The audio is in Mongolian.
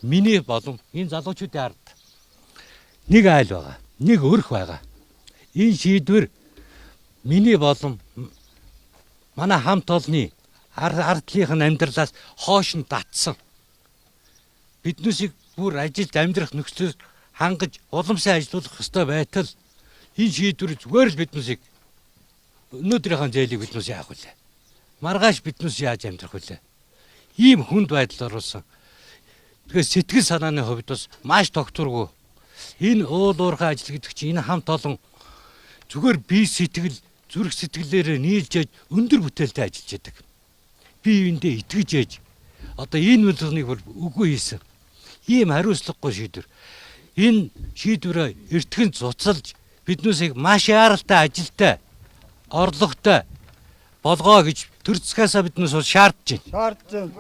миний болон энэ залуучуудын ард нэг айл байгаа. Нэг өрх байгаа. Энэ шийдвэр миний болон манай хамт олонны ардлынхын амьдралаас хоош нь татсан. Биднээсийг бүр ажилд амьдрах нөхцөл хангаж уламжлан ажиллах ёстой байтал энэ шийдвэр зүгээр л биднээсийг өнөөдрийнхөө зээлийг биднээс яах вүлээ. Маргааш биднээс яаж амьдрах вүлээ. Ийм хүнд байдал оруулсан. Тэгэхээр сэтгэл санааны хувьд бас маш тогтворгүй. Энэ уул уурхай ажил гэдэг чинь энэ хамт олон зүгээр бие сэтгэл зүрх сэтгэлээрээ нийлж яж өндөр бүтээлтэй ажиллаж яадаг. Бие биендээ итгэж яж одоо энэ үйлчлэгийг үгүй хийсэн. Ийм хариуцлагагүй шийдвэр. Энэ шийдвэрээ эртхэн цуцалж биднээсийг маш яралтай ажилтай орлоготой болгоо гэж төр засгаасаа биднээс шаардж байна. Шаардж байна.